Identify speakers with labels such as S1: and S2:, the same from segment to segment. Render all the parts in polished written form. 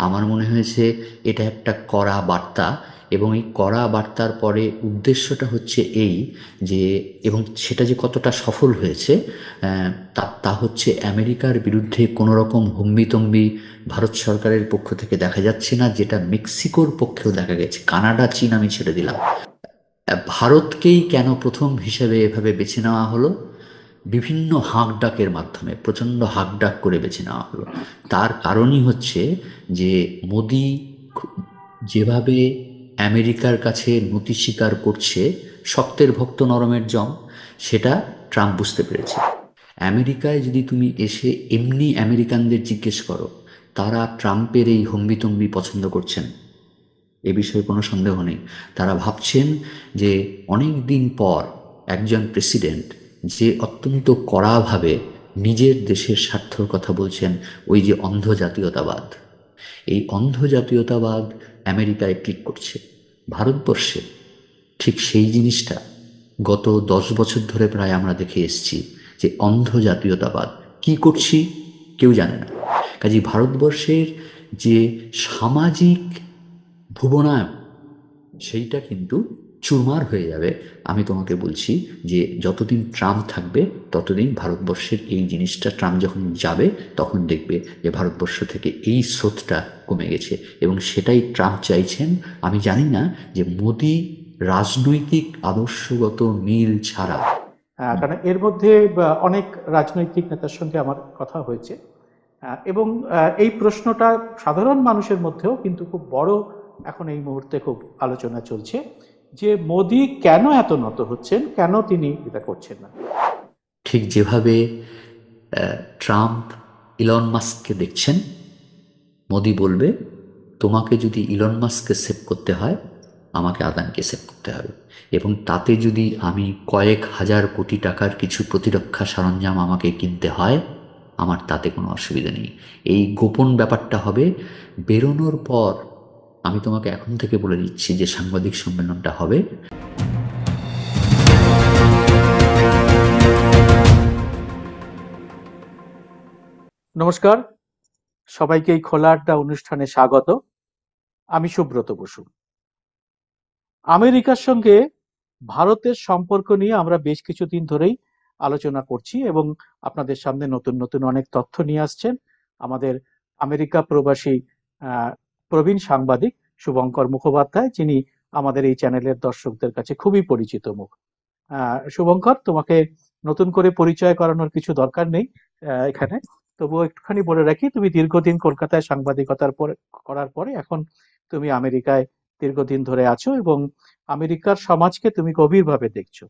S1: আমার মনে হয়েছে এটা একটা কড়া বার্তা, এবং এই কড়া বার্তার পরে উদ্দেশ্যটা হচ্ছে এই যে, এবং সেটা যে কতটা সফল হয়েছে তা তা হচ্ছে আমেরিকার বিরুদ্ধে কোনো রকম হম্বিতম্বি ভারত সরকারের পক্ষ থেকে দেখা যাচ্ছে না, যেটা মেক্সিকোর পক্ষেও দেখা গেছে। কানাডা, চীন আমি ছেড়ে দিলাম। ভারতকেই কেন প্রথম হিসেবে এভাবে বেছে নেওয়া হলো? বিভিন্ন হাঁকডাকের মাধ্যমে, প্রচণ্ড হাঁকডাক করে বেছে নেওয়া হলো। তার কারণই হচ্ছে যে মোদি যেভাবে আমেরিকার কাছে নতি স্বীকার করছে, শক্তের ভক্ত নরমের জম, সেটা ট্রাম্প বুঝতে পেরেছে। আমেরিকায় যদি তুমি এসে এমনি আমেরিকানদের জিজ্ঞেস করো, তারা ট্রাম্পের এই হম্বিতম্বি পছন্দ করছেন, এ বিষয়ে কোনো সন্দেহ নেই। তারা ভাবছেন যে অনেক দিন পর একজন প্রেসিডেন্ট যে অত্যন্ত কড়াভাবে নিজের দেশের স্বার্থের কথা বলছেন, ওই যে অন্ধ জাতীয়তাবাদ, এই অন্ধ জাতীয়তাবাদ আমেরিকায় ক্লিক করছে। ভারতবর্ষে ঠিক সেই জিনিসটা গত 10 বছর ধরে প্রায় আমরা দেখে এসেছি, যে অন্ধ জাতীয়তাবাদ কি করছি কেউ জানে না। কাজী ভারতবর্ষের যে সামাজিক ভুবনায়ন, সেইটা কিন্তু চুরমার হয়ে যাবে। আমি তোমাকে বলছি যে যতদিন ট্রাম্প থাকবে ততদিন ভারতবর্ষের এই জিনিসটা, ট্রাম্প যখন যাবে তখন দেখবে যে ভারতবর্ষ থেকে এই স্রোতটা কমে গেছে, এবং সেটাই ট্রাম্প চাইছেন। আমি জানি না যে মোদি রাজনৈতিক আদর্শগত মিল ছাড়া।
S2: কারণ এর মধ্যে অনেক রাজনৈতিক নেতার সঙ্গে আমার কথা হয়েছে, এবং এই প্রশ্নটা সাধারণ মানুষের মধ্যেও কিন্তু খুব বড় এখন এই মুহূর্তে খুব আলোচনা চলছে, যে মোদি কেন এত নত হচ্ছেন, কেন তিনি এটা করছেন না।
S1: ঠিক যেভাবে ট্রাম্প ইলন মাস্ককে দেখছেন, মোদি বলবে, তোমাকে যদি ইলন মাস্ককে সেভ করতে হয়, আমাকে আদানিকে সেভ করতে হবে। এবং তাতে যদি আমি কয়েক হাজার কোটি টাকার কিছু প্রতিরক্ষা সরঞ্জাম আমাকে কিনতে হয়, আমার তাতে কোনো অসুবিধা নেই। এই গোপন ব্যাপারটা হবে বেরোনোর পর। আমি তোমাকে এখন থেকে বলে দিচ্ছি যে সাংবাদিক সম্মেলনটা হবে।
S2: নমস্কার, সবাইকে এই খোলা আড্ডা অনুষ্ঠানে স্বাগত। আমি সুব্রত বসু। আমেরিকার সঙ্গে ভারতের সম্পর্ক নিয়ে আমরা বেশ কিছুদিন ধরেই আলোচনা করছি, এবং আপনাদের সামনে নতুন নতুন অনেক তথ্য নিয়ে আসছেন আমাদের আমেরিকা প্রবাসী প্রবীণ সাংবাদিক শুভঙ্কর মুখোপাধ্যায়, যিনি আমাদের এই চ্যানেলের দর্শকদের কাছে খুবই পরিচিত মুখ। শুভঙ্কর, তোমাকে নতুন করে পরিচয় করানোর কিছু দরকার নেই এখানে। তবুও একটুখানি বলে রাখি, তুমি দীর্ঘদিন কলকাতায় সাংবাদিকতার পরে করার পরে এখন তুমি আমেরিকায় দীর্ঘদিন ধরে আছো, এবং আমেরিকার সমাজকে তুমি গভীরভাবে দেখছো।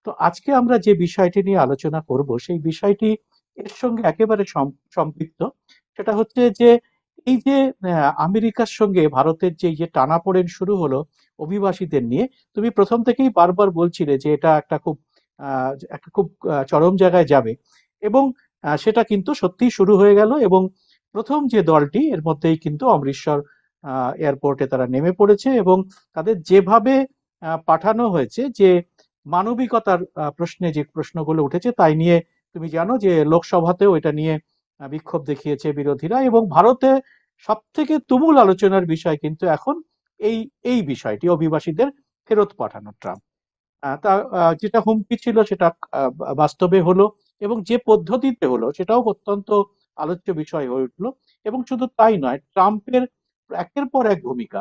S2: তো আজকে আমরা যে বিষয়টি নিয়ে আলোচনা করব, সেই বিষয়টি এর সঙ্গে একেবারে সম্পৃক্ত। সেটা হচ্ছে যে এই যে আমেরিকার সঙ্গে ভারতের যে টানাপোড়েন শুরু হলো অভিবাসীদের নিয়ে, তুমি প্রথম থেকেই বারবার বলছিলে যে এটা একটা খুব চরম জায়গায় যাবে, এবং সেটা কিন্তু সত্যিই শুরু হয়ে গেল। এবং প্রথম যে দলটি, এর মধ্যেই কিন্তু অমৃতসর এয়ারপোর্টে তারা নেমে পড়েছে, এবং তাদের যেভাবে পাঠানো হয়েছে, যে মানবিকতার প্রশ্নে যে প্রশ্নগুলো উঠেছে তাই নিয়ে তুমি জানো যে লোকসভাতেও এটা নিয়ে বিক্ষোভ দেখিয়েছে বিরোধীরা। এবং ভারতে সব থেকে তুমুল আলোচনার বিষয় কিন্তু এখন এই এই বিষয়টি, অভিবাসীদের ফেরত পাঠানো। ট্রাম্প তা যেটা হুমকি ছিল সেটা বাস্তবে হলো, এবং যে পদ্ধতিতে হলো সেটাও অত্যন্ত আলোচ্য বিষয় হয়ে উঠলো। এবং শুধু তাই নয়, ট্রাম্পের একের পর এক ভূমিকা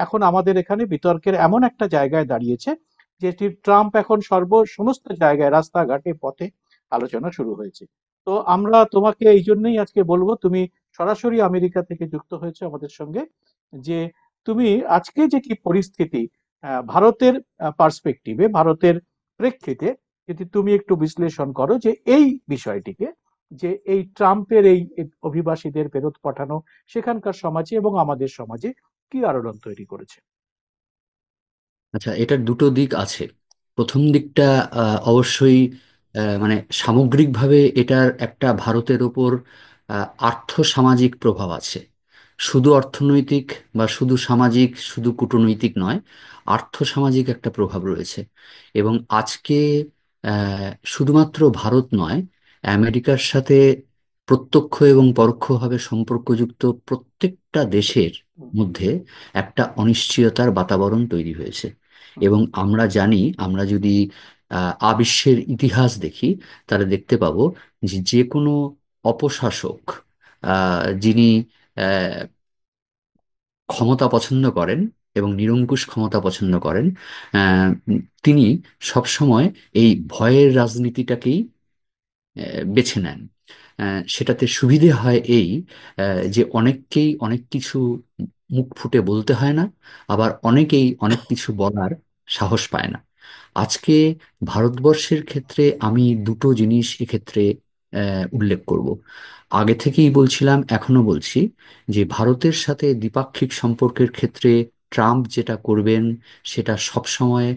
S2: এখন আমাদের এখানে বিতর্কের এমন একটা জায়গায় দাঁড়িয়েছে, যেটি ট্রাম্প এখন সমস্ত জায়গায়, রাস্তাঘাটে, পথে আলোচনা শুরু হয়েছে। তো আমরা তোমাকে এই জন্যই আজকে বলবো, তুমি সরাসরি আমেরিকা থেকে যুক্ত হয়েছে আমাদের সঙ্গে, যে তুমি আজকে যে কি পরিস্থিতি ভারতের পার্সপেক্টিভে, ভারতের প্রেক্ষিতে যদি তুমি একটু বিশ্লেষণ করো যে এই বিষয়টিকে, যে এই ট্রাম্পের এই অভিবাসীদের ফেরত পাঠানো সেখানকার সমাজে এবং আমাদের সমাজে কি আলোড়ন তৈরি করেছে।
S1: আচ্ছা, এটার দুটো দিক আছে। প্রথম দিকটা অবশ্যই মানে সামগ্রিকভাবে এটার একটা ভারতের ওপর আর্থসামাজিক প্রভাব আছে। শুধু অর্থনৈতিক বা শুধু সামাজিক, শুধু কূটনৈতিক নয়, আর্থসামাজিক একটা প্রভাব রয়েছে। এবং আজকে শুধুমাত্র ভারত নয়, আমেরিকার সাথে প্রত্যক্ষ এবং পরোক্ষভাবে সম্পর্কযুক্ত প্রত্যেকটা দেশের
S2: হুম,
S1: মধ্যে একটা অনিশ্চয়তার বাতাবরণ তৈরি হয়েছে।
S2: হুম,
S1: এবং আমরা জানি, আমরা যদি আবিশ্বের ইতিহাস দেখি, তাহলে দেখতে পাবো যে যে কোনো অপশাসক যিনি আহ, ক্ষমতা পছন্দ করেন এবং নিরঙ্কুশ ক্ষমতা পছন্দ করেন, তিনি সবসময় এই ভয়ের রাজনীতিটাকেই বেছে নেন। সেটাতে সুবিধে হয় এই যে অনেককেই অনেক কিছু মুখ ফুটে বলতে হয় না, আবার অনেকেই অনেক কিছু বলার সাহস পায় না। আজকে ভারতবর্ষের ক্ষেত্রে আমি দুটো জিনিস এক্ষেত্রে উল্লেখ করব। আগে থেকেই বলছিলাম, এখনো বলছি, যে ভারতের সাথে দ্বিপাক্ষিক সম্পর্কের ক্ষেত্রে ট্রাম্প যেটা করবেন সেটা সবসময়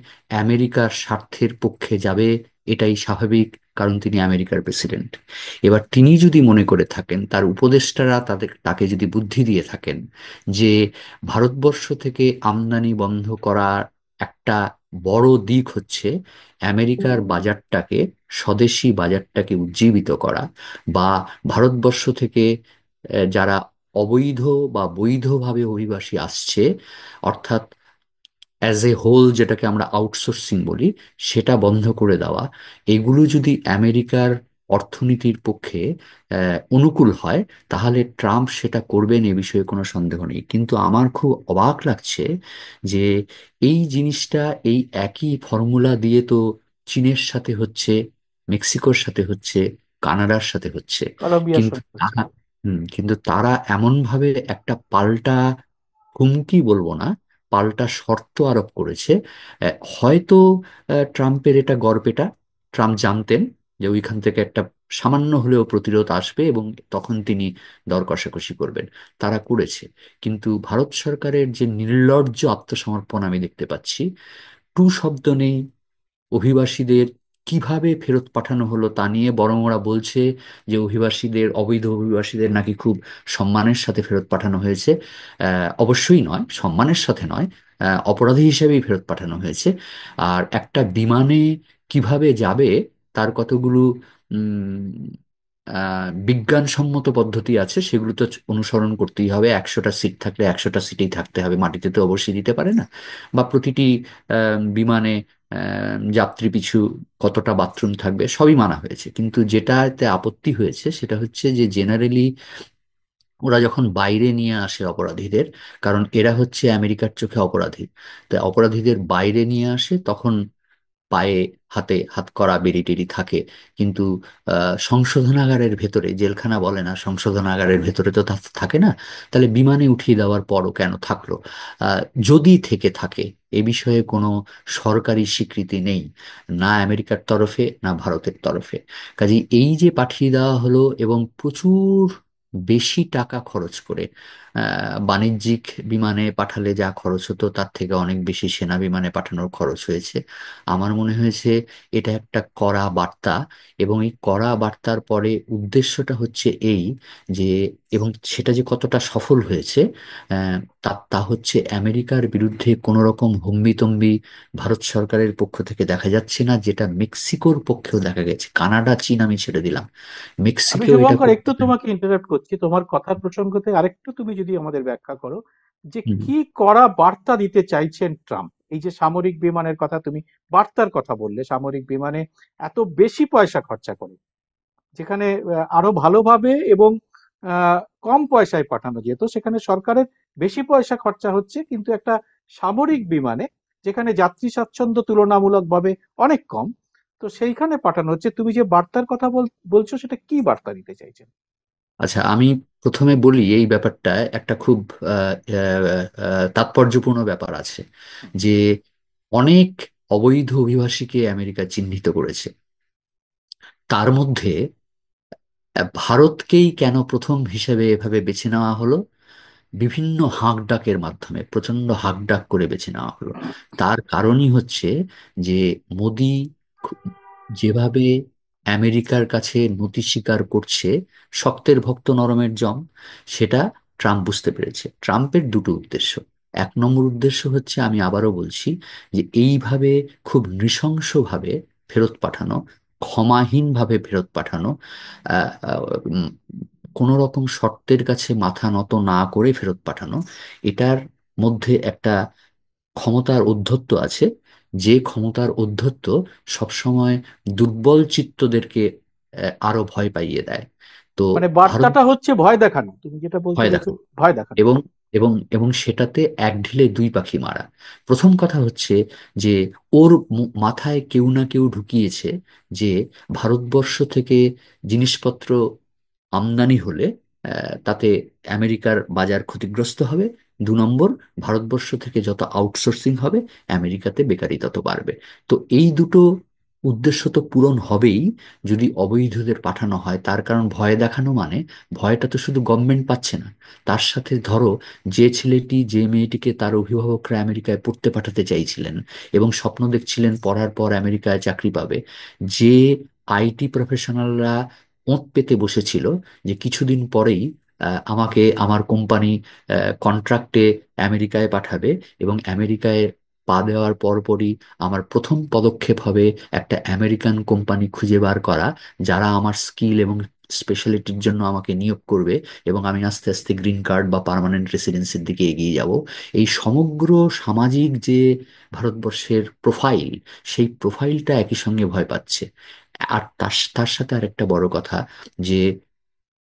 S1: আমেরিকার স্বার্থের পক্ষে যাবে। এটাই স্বাভাবিক, কারণ তিনি আমেরিকার প্রেসিডেন্ট। এবার তিনি যদি মনে করে থাকেন, তার উপদেষ্টারা তাকে যদি বুদ্ধি দিয়ে থাকেন যে ভারতবর্ষ থেকে আমদানি বন্ধ করার একটা বড় দিক হচ্ছে আমেরিকার বাজারটাকে, স্বদেশি বাজারটাকে উজ্জীবিত করা, বা ভারতবর্ষ থেকে যারা অবৈধ বা বৈধভাবে অভিবাসী আসছে, অর্থাৎ অ্যাজ এ হোল যেটাকে আমরা আউটসোর্সিং বলি, সেটা বন্ধ করে দেওয়া, এগুলো যদি আমেরিকার অর্থনীতির পক্ষে অনুকূল হয়, তাহলে ট্রাম্প সেটা করবেন, এ বিষয়ে কোনো সন্দেহ নেই। কিন্তু আমার খুব অবাক লাগছে যে এই জিনিসটা, এই একই ফর্মুলা দিয়ে তো চীনের সাথে হচ্ছে, মেক্সিকোর সাথে হচ্ছে, কানাডার সাথে হচ্ছে।
S2: কলম্বিয়ার
S1: কিন্তু
S2: সঙ্গে হচ্ছে।
S1: তারা কিন্তু তারা এমনভাবে একটা পাল্টা হুমকি বলবো না, পাল্টা শর্ত আরোপ করেছে। হয়তো ট্রাম্পের এটা গড়পেটা, ট্রাম্প জানতেন যে ওইখান থেকে একটা সামান্য হলেও প্রতিরোধ আসবে এবং তখন তিনি দর কষাকষি করবেন। তারা করেছে। কিন্তু ভারত সরকারের যে নির্লজ্জ আত্মসমর্পণ আমি দেখতে পাচ্ছি, টু শব্দ নেই অভিবাসীদের কিভাবে ফেরত পাঠানো হলো তা নিয়ে। বরং ওরা বলছে যে অভিবাসীদের, অবৈধ অভিবাসীদের নাকি খুব সম্মানের সাথে ফেরত পাঠানো হয়েছে। অবশ্যই নয়, সম্মানের সাথে নয়, অপরাধী হিসেবেই ফেরত পাঠানো হয়েছে। আর একটা বিমানে কিভাবে যাবে তার কতগুলো বিজ্ঞানসম্মত পদ্ধতি আছে, সেগুলো তো অনুসরণ করতেই হবে। 100টা সিট থাকলে 100টা সিটেই থাকতে হবে, মাটিতে তো অবশ্যই দিতে পারে না। বা প্রতিটি বিমানে যাত্রী পিছু কতটা বাথরুম থাকবে, সবই মানা হয়েছে। কিন্তু যেটাতে আপত্তি হয়েছে সেটা হচ্ছে যে জেনারেলি ওরা যখন বাইরে নিয়ে আসে অপরাধীদের, কারণ এরা হচ্ছে আমেরিকার চোখে অপরাধী, তাই অপরাধীদের বাইরে নিয়ে আসে, তখন পায়ে হাতে হাত করা বেড়ি টেরি থাকে। কিন্তু সংশোধনাগারের ভেতরে, জেলখানা বলে না, সংশোধনাগারের ভেতরে তো থাকে না। তাহলে বিমানে উঠিয়ে দেওয়ার পরও কেন থাকলো? আহ, যদি থেকে থাকে, এ বিষয়ে কোনো সরকারি স্বীকৃতি নেই, না আমেরিকার তরফে না ভারতের তরফে। কাজেই এই যে পাঠিয়ে দেওয়া হলো, এবং প্রচুর বেশি টাকা খরচ করে, বাণিজ্যিক বিমানে পাঠালে যা খরচ হতো তার থেকে অনেক বেশি সেনা বিমানে পাঠানোর খরচ হয়েছে। আমার মনে হয়েছে এটা একটা কড়া বার্তা। এবং এই কড়া বার্তার পরে উদ্দেশ্যটা হচ্ছে এই যে, এবং সেটা যে কতটা সফল হয়েছে, তা তা হচ্ছে আমেরিকার বিরুদ্ধে কোনো রকম হম্বিতম্বি ভারত সরকারের পক্ষ থেকে দেখা যাচ্ছে না, যেটা মেক্সিকোর পক্ষেও দেখা গেছে। কানাডা, চীন আমি ছেড়ে দিলাম,
S2: আমি
S1: মেক্সিকো এটা
S2: শুভঙ্কর
S1: করতে
S2: একটু
S1: পারে।
S2: তোমাকে ইন্টারাপ্ট করছি, তোমার কথার প্রসঙ্গতে আরেকটু তুমি যদি আমাদের ব্যাখ্যা করো যে
S1: হুম।
S2: কি কড়া বার্তা দিতে চাইছেন ট্রাম্প। এই যে সামরিক বিমানের কথা তুমি, বার্তার কথা বললে, সামরিক বিমানে এত বেশি পয়সা খরচা করে, যেখানে আরো ভালোভাবে এবং কম পয়সায় পাঠানো যেত, সেখানে সরকারের বেশি পয়সা খরচা হচ্ছে, কিন্তু একটা সামরিক বিমানে যেখানে যাত্রী স্বাচ্ছন্দ্য তুলনামূলকভাবে অনেক কম, তো সেইখানে পাঠানো হচ্ছে। তুমি যে বার্তার কথা বলছো, সেটা কি বার্তা দিতে চাইছেন?
S1: আচ্ছা, আমি প্রথমে বলি এই ব্যাপারটা একটা খুব তাৎপর্যপূর্ণ ব্যাপার আছে, যে অনেক অবৈধ অভিবাসীকে আমেরিকা চিহ্নিত করেছে। তার মধ্যে ভারতকেই কেন প্রথম হিসেবে এভাবে বেছে নেওয়া হলো? বিভিন্ন হাঁকডাকের মাধ্যমে, প্রচন্ড হাঁকডাক করে বেছে নেওয়া হলো। তার কারণই হচ্ছে যে মোদি খু- যেভাবে আমেরিকার কাছে নতি স্বীকার করছে, শক্তের ভক্ত নরমের জম, সেটা ট্রাম্প বুঝতে পেরেছে। ট্রাম্পের দুটো উদ্দেশ্য। এক নম্বর উদ্দেশ্য হচ্ছে, আমি আবারও বলছি, যে এইভাবে খুব নৃশংসভাবে ফেরত পাঠানো, ক্ষমাহীনভাবে ফেরত পাঠানো, আহ, আহ, উম, কোনো রকম শর্তের কাছে মাথা নত না করে ফেরত পাঠানো, এটার মধ্যে একটা ক্ষমতার ঔদ্ধত্য আছে, যে ক্ষমতার ঔদ্ধত্য সবসময় দুর্বল চিত্তদেরকে আরো ভয় পাইয়ে দেয়। তো
S2: মানে
S1: ভারত
S2: বার্তাটা হচ্ছে ভয় দেখানো, তুমি যেটা বলতে
S1: ভয়
S2: চাইছো,
S1: দেখানো,
S2: ভয় দেখানো।
S1: এবং এবং সেটাতে এক ঢিলে দুই পাখি মারা। প্রথম কথা হচ্ছে যে ওর মাথায় কেউ না কেউ ঢুকিয়েছে যে ভারতবর্ষ থেকে জিনিসপত্র আমদানি হলে তাতে আমেরিকার বাজার ক্ষতিগ্রস্ত হবে। দু নম্বর, ভারতবর্ষ থেকে যত আউটসোর্সিং হবে আমেরিকাতে বেকারি তত বাড়বে। তো এই দুটো উদ্দেশ্য তো পূরণ হবেই যদি অবৈধদের পাঠানো হয়। তার কারণ ভয় দেখানো মানে, ভয়টা তো শুধু গভর্নমেন্ট পাচ্ছে না, তার সাথে ধরো যে ছেলেটি যে মেয়েটিকে তার অভিভাবকরা আমেরিকায় পড়তে পাঠাতে চাইছিলেন এবং স্বপ্ন দেখছিলেন পড়ার পর আমেরিকায় চাকরি পাবে, যে আইটি প্রফেশনালরা ওঁত পেতে বসেছিল যে কিছুদিন পরেই আমাকে আমার কোম্পানি কন্ট্রাক্টে আমেরিকায় পাঠাবে, এবং আমেরিকায় পা দেওয়ার পরপরই আমার প্রথম পদক্ষেপ হবে একটা আমেরিকান কোম্পানি খুঁজে বার করা, যারা আমার স্কিল এবং স্পেশালিটির জন্য আমাকে নিয়োগ করবে, এবং আমি আস্তে আস্তে গ্রিন কার্ড বা পার্মানেন্ট রেসিডেন্সির দিকে এগিয়ে যাব। এই সমগ্র সামাজিক যে ভারতবর্ষের প্রোফাইল, সেই প্রোফাইলটা একই সঙ্গে ভয় পাচ্ছে। আর তার তার সাথে আরেকটা বড় কথা, যে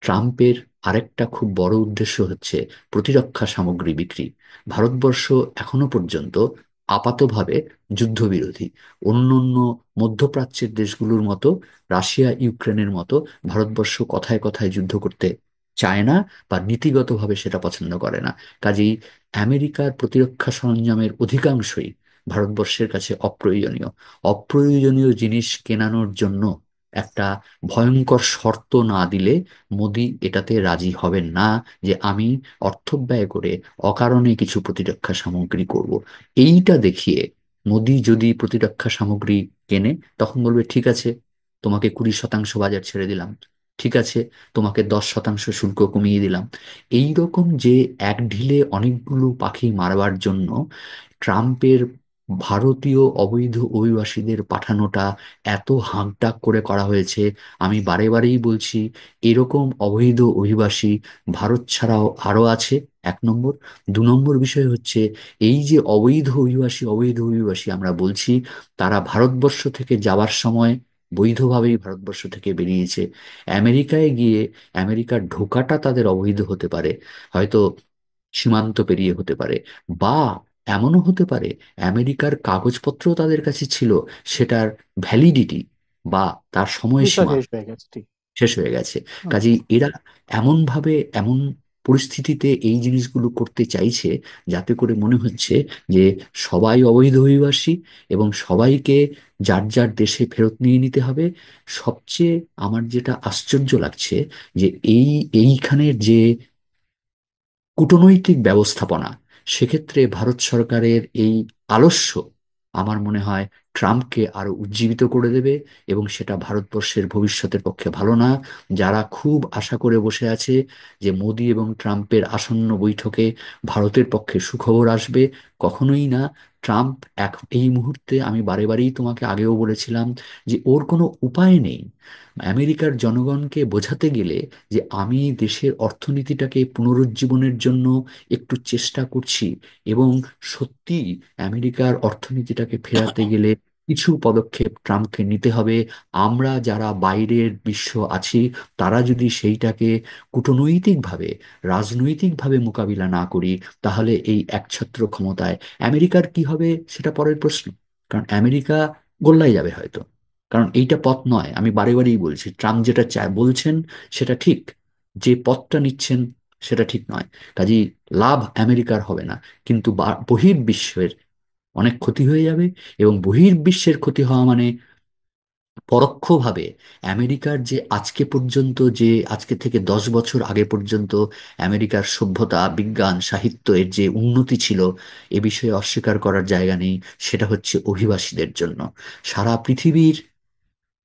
S1: ট্রাম্পের আরেকটা খুব বড় উদ্দেশ্য হচ্ছে প্রতিরক্ষা সামগ্রী বিক্রি। ভারতবর্ষ এখনো পর্যন্ত আপাতভাবে যুদ্ধবিরোধী। অন্য অন্য মধ্যপ্রাচ্যের দেশগুলোর মতো, রাশিয়া ইউক্রেনের মতো ভারতবর্ষ কথায় কথায় যুদ্ধ করতে চায় না, বা নীতিগতভাবে সেটা পছন্দ করে না। কাজেই আমেরিকার প্রতিরক্ষা সরঞ্জামের অধিকাংশই ভারতবর্ষের কাছে অপ্রয়োজনীয়। অপ্রয়োজনীয় জিনিস কেনানোর জন্য একটা ভয়ঙ্কর শর্ত না দিলে মোদি এটাতে রাজি হবেন না, যে আমি অর্থ ব্যয় করে অকারণে কিছু প্রতিরক্ষা সামগ্রী করব। এইটা দেখিয়ে মোদি যদি প্রতিরক্ষা সামগ্রী কেনে, তখন বলবে ঠিক আছে, তোমাকে 20% বাজার ছেড়ে দিলাম, ঠিক আছে, তোমাকে 10% শুল্ক কমিয়ে দিলাম। এই রকম যে এক ঢিলে অনেকগুলো পাখি মারবার জন্য ট্রাম্পের ভারতীয় অবৈধ অভিবাসীদের পাঠানোটা এত হাঁকডাক করে করা হয়েছে। আমি বারে বারেই বলছি, এরকম অবৈধ অভিবাসী ভারত ছাড়াও আরো আছে, এক নম্বর। দু নম্বর বিষয় হচ্ছে, এই যে অবৈধ অভিবাসী অবৈধ অভিবাসী আমরা বলছি, তারা ভারতবর্ষ থেকে যাওয়ার সময় বৈধভাবেই ভারতবর্ষ থেকে বেরিয়েছে। আমেরিকায় গিয়ে আমেরিকার ঢোকাটা তাদের অবৈধ হতে পারে, হয়তো সীমান্ত পেরিয়ে হতে পারে, বা এমনও হতে পারে আমেরিকার কাগজপত্র তাদের কাছে ছিল, সেটার ভ্যালিডিটি বা তার
S2: ভিসা
S1: সময়সীমা
S2: শেষ হয়ে গেছে, ঠিক।
S1: শেষ হয়ে গেছে।
S2: হুম।
S1: কাজেই এরা এমনভাবে, এমন পরিস্থিতিতে এই জিনিসগুলো করতে চাইছে, যাতে করে মনে হচ্ছে যে সবাই অবৈধ অভিবাসী এবং সবাইকে যার যার দেশে ফেরত নিয়ে নিতে হবে। সবচেয়ে আমার যেটা আশ্চর্য লাগছে, যে এইখানের যে কূটনৈতিক ব্যবস্থাপনা, সেক্ষেত্রে ভারত সরকারের এই আলস্য আমার মনে হয় ট্রাম্পকে আরো উজ্জীবিত করে দেবে, এবং সেটা ভারতবর্ষের ভবিষ্যতের পক্ষে ভালো না। যারা খুব আশা করে বসে আছে যে মোদি এবং ট্রাম্পের আসন্ন বৈঠকে ভারতের পক্ষে সুখবর আসবে, কখনোই না। ট্রাম্প এই মুহূর্তে, আমি বারে বারেই তোমাকে আগেও বলেছিলাম, যে ওর কোনো উপায় নেই আমেরিকার জনগণকে বোঝাতে গেলে যে আমি দেশের অর্থনীতিটাকে পুনরুজ্জীবনের জন্য একটু চেষ্টা করছি, এবং সত্যি আমেরিকার অর্থনীতিটাকে ফেরাতে গেলে কিছু পদক্ষেপ ট্রাম্পকে নিতে হবে। আমরা যারা বাইরের বিশ্ব আছি, তারা যদি সেইটাকে কূটনৈতিকভাবে, রাজনৈতিকভাবে মোকাবিলা না করি, তাহলে এই একছত্র ক্ষমতায় আমেরিকার কি হবে সেটা পরের প্রশ্ন। কারণ আমেরিকা গোল্লায় যাবে হয়তো। কারণ এইটা পথ নয়, আমি বারে বারেই বলছি, ট্রাম্প যেটা চায় বলছেন সেটা ঠিক, যে পথটা নিচ্ছেন সেটা ঠিক নয়। কাজেই লাভ আমেরিকার হবে না, কিন্তু বহির্বিশ্বের অনেক ক্ষতি হয়ে যাবে। এবং বহির্বিশ্বের ক্ষতি হওয়া মানে পরোক্ষভাবে আমেরিকার যে আজকে পর্যন্ত, যে আজকে থেকে 10 বছর আগে পর্যন্ত আমেরিকার সভ্যতা, বিজ্ঞান, সাহিত্য এর যে উন্নতি ছিল, এ বিষয়ে অস্বীকার করার জায়গা নেই। সেটা হচ্ছে অভিবাসীদের জন্য। সারা পৃথিবীর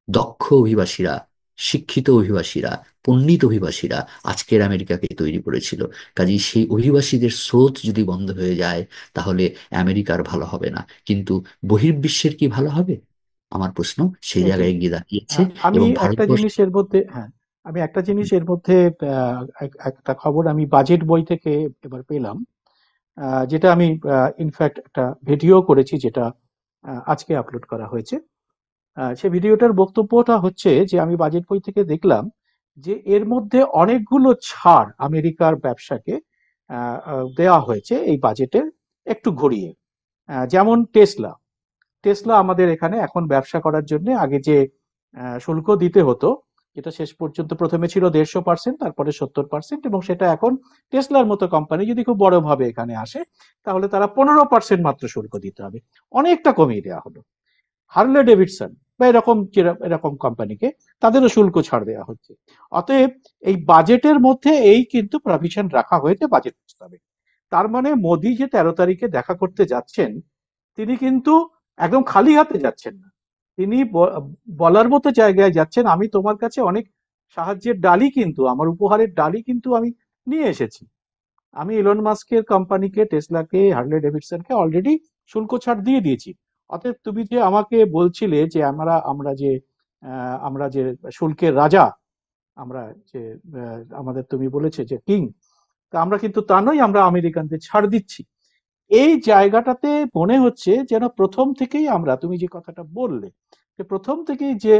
S1: দক্ষ অভিবাসীরা, শিক্ষিত অভিবাসীরা, পণ্ডিত অভিবাসীরা আজকের আমেরিকাকে তৈরি করেছিল। কাজেই সেই অভিবাসীদের স্রোত যদি বন্ধ হয়ে যায়, তাহলে আমেরিকার ভালো হবে না, কিন্তু বহির্বিশ্বের কি ভালো হবে? আমার প্রশ্ন সেই
S2: এটাই।
S1: জায়গায় গিয়ে দাঁড়িয়েছে।
S2: আমি
S1: এবং
S2: একটা
S1: ভারতবর্ষ।
S2: জিনিস এর মধ্যে, হ্যাঁ, আমি একটা জিনিস এর মধ্যে, একটা খবর আমি বাজেট বই থেকে এবার পেলাম, যেটা আমি ইনফ্যাক্ট একটা ভিডিও করেছি, যেটা আজকে আপলোড করা হয়েছে। সে ভিডিওটার বক্তব্যটা হচ্ছে যে আমি বাজেট বই থেকে দেখলাম যে এর মধ্যে অনেকগুলো ছাড় আমেরিকার ব্যবসাকে দেওয়া হয়েছে এই বাজেটের একটু ঘুরিয়ে। যেমন টেসলা, টেসলা আমাদের এখানে এখন ব্যবসা করার জন্য আগে যে শুল্ক দিতে হতো, যেটা শেষ পর্যন্ত প্রথমে ছিল 150%, তারপরে 70%, এবং সেটা এখন টেসলার মতো কোম্পানি যদি খুব বড়ভাবে এখানে আসে, তাহলে তারা 15% মাত্র শুল্ক দিতে হবে। অনেকটা কমিয়ে দেওয়া হলো। হার্লে ডেভিডসন বা এরকম এরকম কোম্পানিকে তাদেরও শুল্ক ছাড় দেওয়া হচ্ছে। অতএব এই বাজেটের মধ্যে এই কিন্তু প্রভিশন রাখা হয়েছে বাজেট প্রস্তাবে। তার মানে মোদি যে 13 তারিখে দেখা করতে যাচ্ছেন, তিনি কিন্তু একদম খালি হাতে যাচ্ছেন না। তিনি বলার মতো জায়গায় যাচ্ছেন, আমি তোমার কাছে অনেক সাহায্যের ডালি, কিন্তু আমার উপহারের ডালি কিন্তু আমি নিয়ে এসেছি। আমি ইলন মাস্কের কোম্পানিকে, টেসলাকে, হার্লে ডেভিডসনকে অলরেডি শুল্ক ছাড় দিয়ে দিয়েছি। অতএব তুমি যে আমাকে বলছিলে যে আমরা আমরা যে আমরা যে শুল্কের রাজা, আমরা যে আমাদের তুমি বলেছে যে কিং, তা আমরা কিন্তু তা নই, আমরা আমেরিকানদের ছাড় দিচ্ছি। এই জায়গাটাতে মনে হচ্ছে যেন প্রথম থেকেই আমরা, তুমি যে কথাটা বললে, যে প্রথম থেকেই যে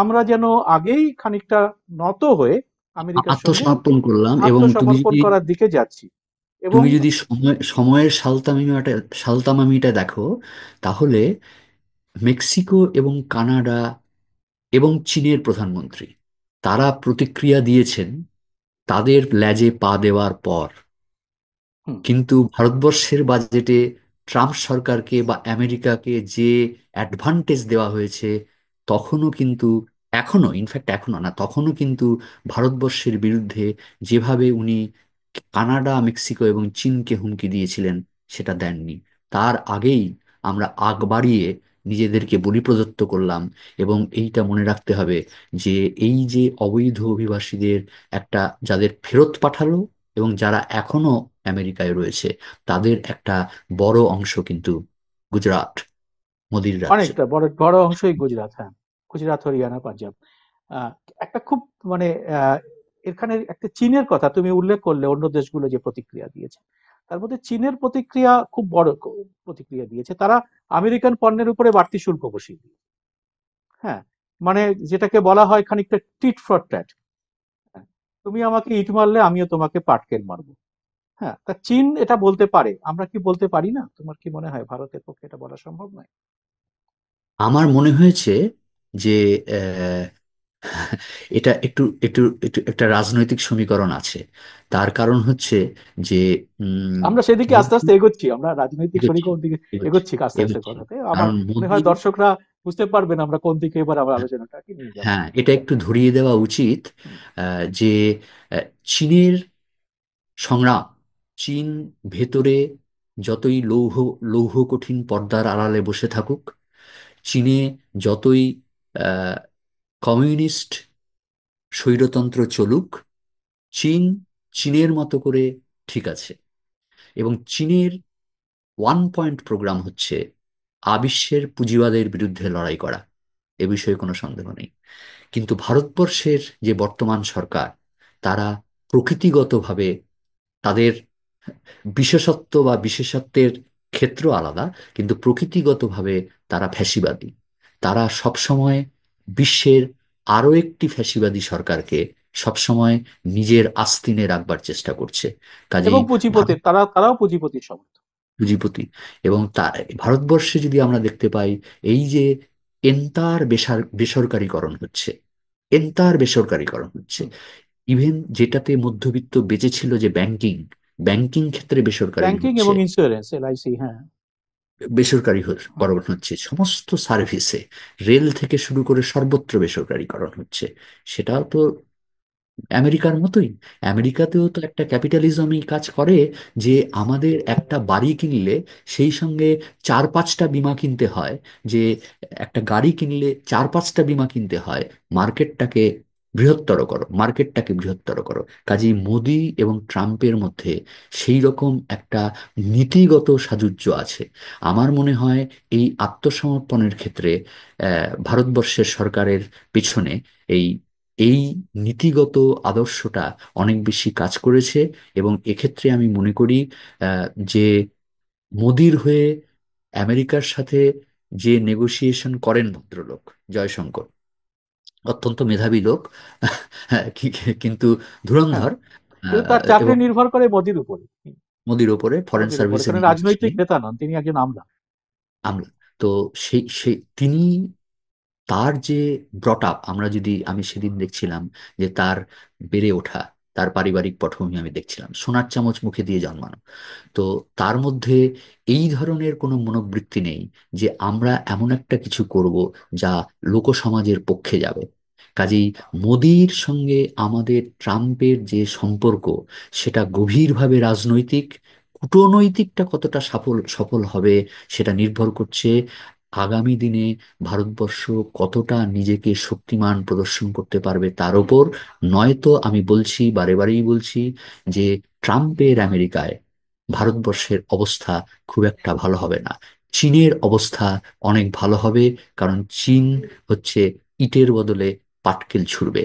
S2: আমরা যেন আগেই খানিকটা নত হয়ে আমেরিকার সঙ্গে
S1: আত্মসমর্পণ করলাম। এবং তুমি
S2: আত্মসমর্পণ
S1: যদি
S2: করার দিকে যাচ্ছি। এবং
S1: তুমি যদি সময়ের সালতামামিটা দেখো, তাহলে মেক্সিকো এবং কানাডা এবং চীনের প্রধানমন্ত্রী, তারা প্রতিক্রিয়া দিয়েছেন তাদের ল্যাজে পা দেওয়ার পর।
S2: হুম,
S1: কিন্তু ভারতবর্ষের বাজেটে ট্রাম্প সরকারকে বা আমেরিকাকে যে অ্যাডভান্টেজ দেওয়া হয়েছে, তখনও কিন্তু, এখনো ইনফ্যাক্ট এখনো না, তখনও কিন্তু ভারতবর্ষের বিরুদ্ধে যেভাবে উনি কানাডা, মেক্সিকো এবং চীনকে হুমকি দিয়েছিলেন, সেটা দেননি। তার আগেই আমরা আগ বাড়িয়ে নিজেদেরকে বলি প্রদত্ত করলাম। এবং এইটা মনে রাখতে হবে যে এই যে অবৈধ অভিবাসীদের একটা, যাদের ফেরত পাঠালো এবং যারা এখনো আমেরিকায় রয়েছে, তাদের একটা বড় অংশ কিন্তু গুজরাট, মোদির রাজ্য।
S2: অনেকটা বড় বড় অংশই গুজরাট, হ্যাঁ, গুজরাট, হরিয়ানা, পাঞ্জাব। আহ, একটা খুব মানে এখানে একটা চীনের কথা তুমি উল্লেখ করলে, অন্য দেশগুলো যে প্রতিক্রিয়া দিয়েছে, তার মধ্যে চীনের প্রতিক্রিয়া খুব বড় প্রতিক্রিয়া দিয়েছে। তারা আমেরিকান পণ্যের উপরে বাড়তি শুল্ক বসিয়ে দিয়েছে। হ্যাঁ, মানে যেটাকে বলা হয় খানিকটা টিট ফর ট্যাট। তুমি আমাকে ইট মারলে আমিও তোমাকে পাটকেল মারবো। হ্যাঁ, তা চীন এটা বলতে পারে, আমরা কি বলতে পারি না? তোমার কি মনে হয় ভারতের পক্ষে এটা বলা সম্ভব নয়?
S1: আমার মনে হয়েছে যে আহ, এটা একটু একটু একটু একটা রাজনৈতিক সমীকরণ আছে। তার কারণ হচ্ছে যে উম,
S2: আমরা সেদিকে আস্তে
S1: মোদি
S2: আস্তে এগোচ্ছি, আমরা রাজনৈতিক
S1: এগোচ্ছে,
S2: সমীকরণ দিকে
S1: এগোচ্ছে,
S2: এগোচ্ছি আস্তে আস্তে
S1: এগোচ্ছে।
S2: কথাতে। আমার
S1: কারণ
S2: মনে
S1: মোদি,
S2: হয় দর্শকরা বুঝতে পারবেন আমরা কোন দিকে এবার আমার আলোচনাটাকে নিয়ে যাব।
S1: হ্যাঁ, এটা একটু ধরিয়ে দেওয়া উচিত
S2: হুম,
S1: যে চীনের সংগ্রাম, চীন ভেতরে যতই লৌহ লৌহ কঠিন পর্দার আড়ালে বসে থাকুক, চীনে যতই আহ, কমিউনিস্ট স্বৈরতন্ত্র চলুক, চীন চীনের মতো করে ঠিক আছে। এবং চীনের ওয়ান পয়েন্ট প্রোগ্রাম হচ্ছে আবিশ্বের পুঁজিবাদের বিরুদ্ধে লড়াই করা। এ বিষয়ে কোনো সন্দেহ নেই। কিন্তু ভারতবর্ষের যে বর্তমান সরকার, তারা প্রকৃতিগতভাবে, তাদের বিশেষত্ব বা বিশেষত্বের ক্ষেত্র আলাদা, কিন্তু প্রকৃতিগতভাবে তারা ফ্যাসিবাদী। তারা সবসময় বিশ্বের আরো একটি ফ্যাসিবাদী সরকারকে সবসময় নিজের আস্তিনে রাখবার চেষ্টা করছে।
S2: এবং
S1: কাজেই
S2: পুঁজিপতির, তারাও পুঁজিপতির সমর্থক।
S1: পুঁজিপতি। এবং তা ভারতবর্ষে যদি আমরা দেখতে পাই, এই যে বেসরকারীকরণ হচ্ছে, বেসরকারীকরণ হচ্ছে,
S2: হুম,
S1: ইভেন যেটাতে মধ্যবিত্ত বেঁচে ছিল, যে ব্যাংকিং, ব্যাংকিং ক্ষেত্রে বেসরকারি
S2: ব্যাংকিং
S1: হচ্ছে।
S2: এবং ইন্স্যুরেন্স, এলআইসি, হ্যাঁ।
S1: বেসরকারিকরণ হচ্ছে সমস্ত সার্ভিসে, রেল থেকে শুরু করে সর্বত্র বেসরকারিকরণ হচ্ছে। সেটাও তো আমেরিকার মতোই। আমেরিকাতেও তো একটা ক্যাপিটালিজমই কাজ করে, যে আমাদের একটা বাড়ি কিনলে সেই সঙ্গে চার পাঁচটা বীমা কিনতে হয়, যে একটা গাড়ি কিনলে চার পাঁচটা বীমা কিনতে হয়। মার্কেটটাকে বৃহত্তর করো, মার্কেটটাকে বৃহত্তর করো। কাজেই মোদি এবং ট্রাম্পের মধ্যে সেই রকম একটা নীতিগত সাযুজ্য আছে। আমার মনে হয় এই আত্মসমর্পণের ক্ষেত্রে ভারতবর্ষের সরকারের পিছনে এই এই নীতিগত আদর্শটা অনেক বেশি কাজ করেছে। এবং এক্ষেত্রে আমি মনে করি যে মোদির হয়ে আমেরিকার সাথে যে নেগোসিয়েশন করেন ভদ্রলোক জয়শঙ্কর, অত্যন্ত মেধাবী লোক, হ্যাঁ, কিন্তু
S2: হ্যাঁ,
S1: ধুরন্ধর।
S2: কিন্তু তার চাকরি
S1: এবং
S2: নির্ভর করে মোদির উপরে।
S1: মোদির ওপরে ফরেন
S2: মোদির উপরে,
S1: সার্ভিসে
S2: কারণ
S1: নিযুক্ত
S2: রাজনৈতিক
S1: ছিলেন
S2: নেতা নন, তিনি একজন আমলা।
S1: আমলা। তো সেই তিনি, তার যে ব্রট আপ, আমি সেদিন দেখছিলাম যে তার বেড়ে ওঠা, তার পারিবারিক পটভূমি আমি দেখছিলাম, সোনার চামচ মুখে দিয়ে জন্মানো। তো তার মধ্যে এই ধরনের কোনো মনোবৃত্তি নেই যে আমরা এমন একটা কিছু করব যা লোকসমাজের পক্ষে যাবে। কাজেই মোদির সঙ্গে আমাদের ট্রাম্পের যে সম্পর্ক, সেটা গভীরভাবে রাজনৈতিক। কূটনৈতিকটা কতটা সফল সফল হবে সেটা নির্ভর করছে আগামী দিনে ভারতবর্ষ কতটা নিজেকে শক্তিমান প্রদর্শন করতে পারবে তার ওপর। নয়তো আমি বলছি, বারে বারেই বলছি, যে ট্রাম্পের আমেরিকায় ভারতবর্ষের অবস্থা খুব একটা ভালো হবে না। চীনের অবস্থা অনেক ভালো হবে, কারণ চীন হচ্ছে ইটের বদলে পাটকেল ছুড়বে।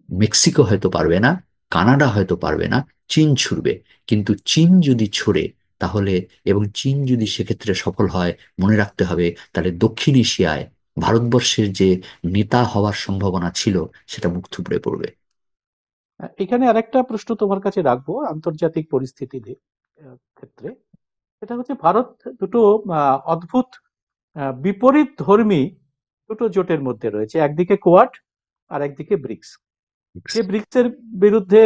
S1: মেক্সিকো হয়তো পারবে না, কানাডা হয়তো পারবে না, চীন ছুড়বে। কিন্তু চীন যদি ছোড়ে, তাহলে, এবং চীন যদি সেক্ষেত্রে সফল হয়, মনে রাখতে হবে তাহলে দক্ষিণ এশিয়ায় ভারতবর্ষের যে নেতা হওয়ার সম্ভাবনা ছিল, সেটা মুখ থুবড়ে পড়বে।
S2: এখানে আরেকটা প্রশ্ন তোমার কাছে রাখবো আন্তর্জাতিক পরিস্থিতির ক্ষেত্রে। সেটা হচ্ছে ভারত দুটো অদ্ভুত বিপরীত ধর্মী দুটো জোটের মধ্যে রয়েছে, একদিকে কোয়াড আর একদিকে ব্রিক্স। যে ব্রিক্স এর বিরুদ্ধে